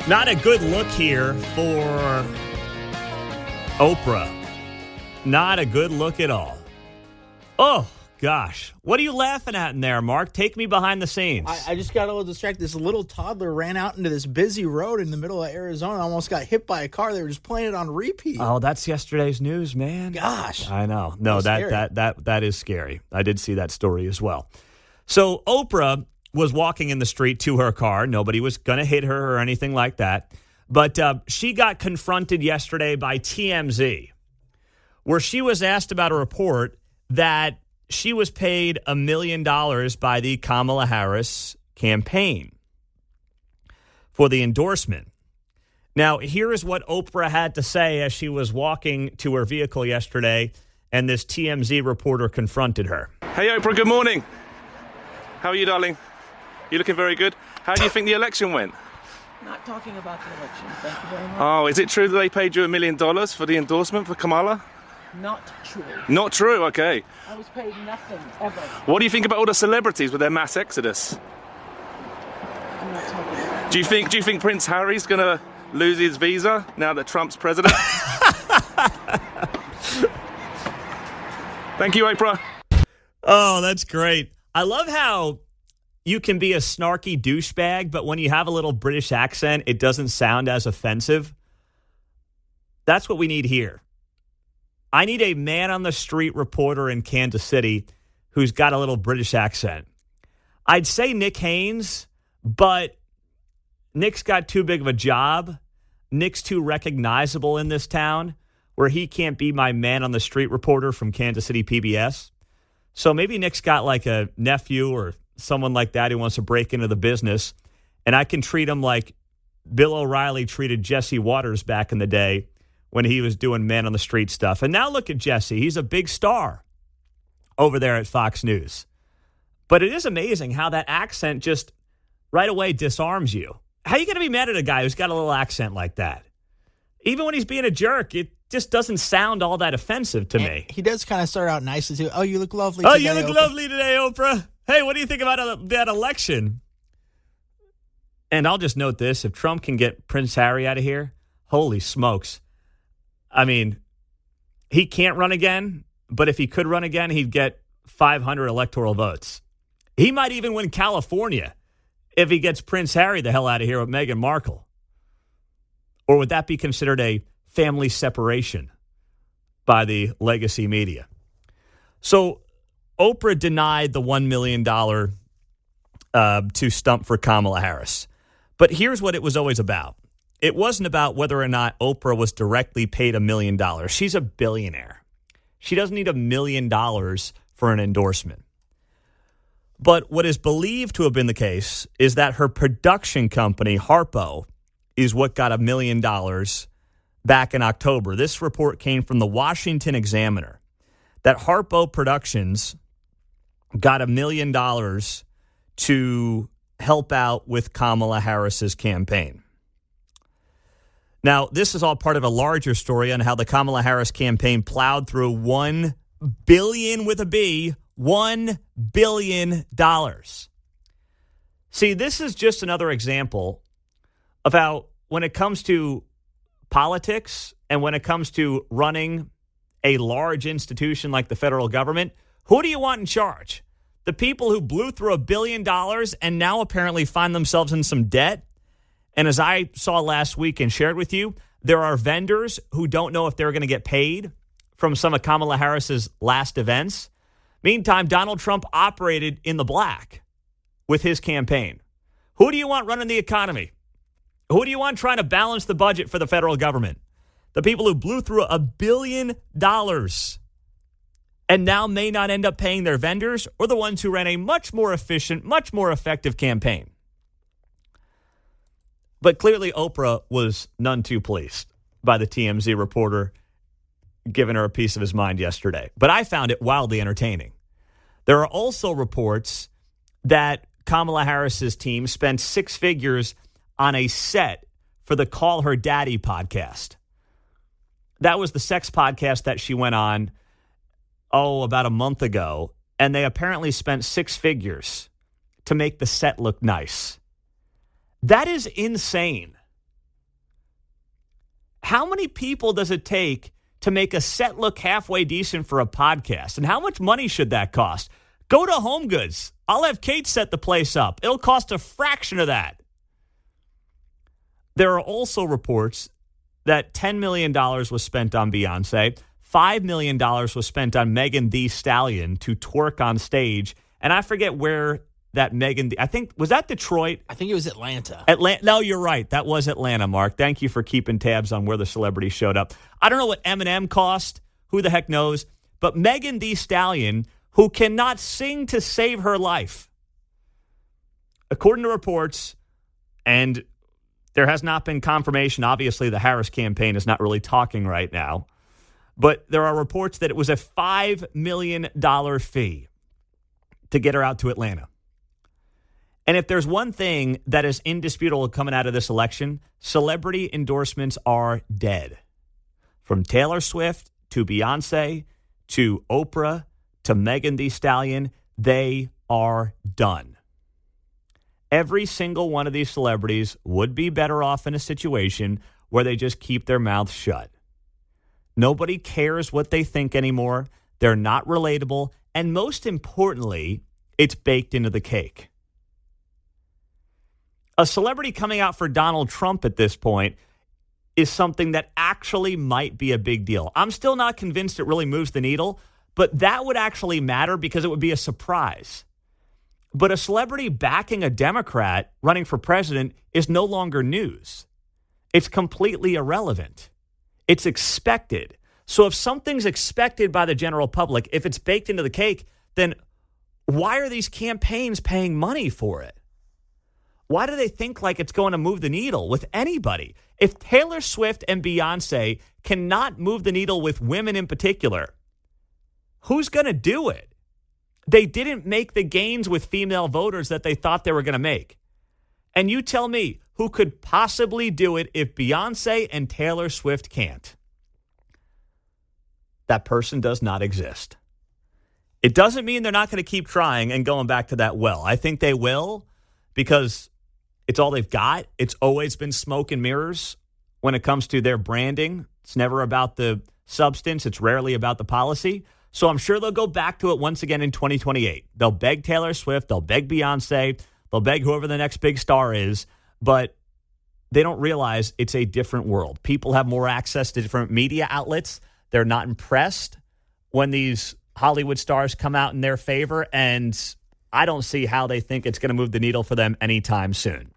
Not a good look here for Oprah. Not a good look at all. Oh, gosh. What are you laughing at in there, Mark? Take me behind the scenes. I just got a little distracted. This little toddler ran out into this busy road in the middle of Arizona, almost got hit by a car. They were just playing it on repeat. Oh, that's yesterday's news, man. Gosh. I know. No, that is scary. I did see that story as well. So Oprah was walking in the street to her car. Nobody was going to hit her or anything like that. But she got confronted yesterday by TMZ, where she was asked about a report that she was paid $1 million by the Kamala Harris campaign for the endorsement. Now, here is what Oprah had to say as she was walking to her vehicle yesterday, and this TMZ reporter confronted her. Hey, Oprah, good morning. How are you, darling? You looking very good. How do you think the election went? Not talking about the election. Thank you very much. Oh, is it true that they paid you $1 million for the endorsement for Kamala? Not true. Not true, okay. I was paid nothing, ever. What do you think about all the celebrities with their mass exodus? I'm not talking about Do you think Prince Harry's going to lose his visa now that Trump's president? Thank you, Oprah. Oh, that's great. I love how you can be a snarky douchebag, but when you have a little British accent, it doesn't sound as offensive. That's what we need here. I need a man-on-the-street reporter in Kansas City who's got a little British accent. I'd say Nick Haynes, but Nick's got too big of a job. Nick's too recognizable in this town where he can't be my man-on-the-street reporter from Kansas City PBS. So maybe Nick's got like a nephew or someone like that who wants to break into the business, and I can treat him like Bill O'Reilly treated Jesse Waters back in the day when he was doing man-on-the-street stuff. And now look at Jesse. He's a big star over there at Fox News. But it is amazing how that accent just right away disarms you. How are you going to be mad at a guy who's got a little accent like that? Even when he's being a jerk, it just doesn't sound all that offensive to me. He does kind of start out nicely, too. Oh, you look lovely today, you look Oprah. Lovely today, Oprah. Hey, what do you think about that election? And I'll just note this. If Trump can get Prince Harry out of here, holy smokes. I mean, he can't run again, but if he could run again, he'd get 500 electoral votes. He might even win California if he gets Prince Harry the hell out of here with Meghan Markle. Or would that be considered a family separation by the legacy media? So Oprah denied the $1 million to stump for Kamala Harris. But here's what it was always about. It wasn't about whether or not Oprah was directly paid $1 million. She's a billionaire. She doesn't need $1 million for an endorsement. But what is believed to have been the case is that her production company, Harpo, is what got $1 million back in October. This report came from the Washington Examiner, that Harpo Productions got $1 million to help out with Kamala Harris's campaign. Now, this is all part of a larger story on how the Kamala Harris campaign plowed through $1 billion with a B, $1 billion. See, this is just another example of how when it comes to politics and when it comes to running a large institution like the federal government, who do you want in charge? The people who blew through $1 billion and now apparently find themselves in some debt? And as I saw last week and shared with you, there are vendors who don't know if they're going to get paid from some of Kamala Harris's last events. Meantime, Donald Trump operated in the black with his campaign. Who do you want running the economy? Who do you want trying to balance the budget for the federal government? The people who blew through $1 billion and now may not end up paying their vendors, or the ones who ran a much more efficient, much more effective campaign. But clearly Oprah was none too pleased by the TMZ reporter giving her a piece of his mind yesterday. But I found it wildly entertaining. There are also reports that Kamala Harris's team spent six figures on a set for the Call Her Daddy podcast. That was the sex podcast that she went on, about a month ago. And they apparently spent six figures to make the set look nice. That is insane. how many people does it take to make a set look halfway decent for a podcast? And how much money should that cost? Go to Home Goods. I'll have Kate set the place up. It'll cost a fraction of that. There are also reports that $10 million was spent on Beyonce. $5 million was spent on Megan Thee Stallion to twerk on stage. And I forget where that I think, was that Detroit? I think it was Atlanta. No, you're right. That was Atlanta, Mark. Thank you for keeping tabs on where the celebrities showed up. I don't know what Eminem cost. Who the heck knows? But Megan Thee Stallion, who cannot sing to save her life, according to reports, and there has not been confirmation. Obviously, the Harris campaign is not really talking right now. But there are reports that it was a $5 million fee to get her out to Atlanta. And if there's one thing that is indisputable coming out of this election, celebrity endorsements are dead. From Taylor Swift to Beyonce to Oprah to Megan Thee Stallion, they are done. Every single one of these celebrities would be better off in a situation where they just keep their mouths shut. Nobody cares what they think anymore. They're not relatable. And most importantly, it's baked into the cake. A celebrity coming out for Donald Trump at this point is something that actually might be a big deal. I'm still not convinced it really moves the needle, but that would actually matter because it would be a surprise. But a celebrity backing a Democrat running for president is no longer news. It's completely irrelevant. It's expected. So if something's expected by the general public, if it's baked into the cake, then why are these campaigns paying money for it? Why do they think like it's going to move the needle with anybody? If Taylor Swift and Beyonce cannot move the needle with women in particular, who's going to do it? They didn't make the gains with female voters that they thought they were going to make. And you tell me who could possibly do it if Beyonce and Taylor Swift can't? That person does not exist. It doesn't mean they're not going to keep trying and going back to that well. I think they will because it's all they've got. It's always been smoke and mirrors when it comes to their branding. It's never about the substance. It's rarely about the policy. So I'm sure they'll go back to it once again in 2028. They'll beg Taylor Swift. They'll beg Beyonce. They'll beg whoever the next big star is. But they don't realize it's a different world. People have more access to different media outlets. They're not impressed when these Hollywood stars come out in their favor. And I don't see how they think it's going to move the needle for them anytime soon.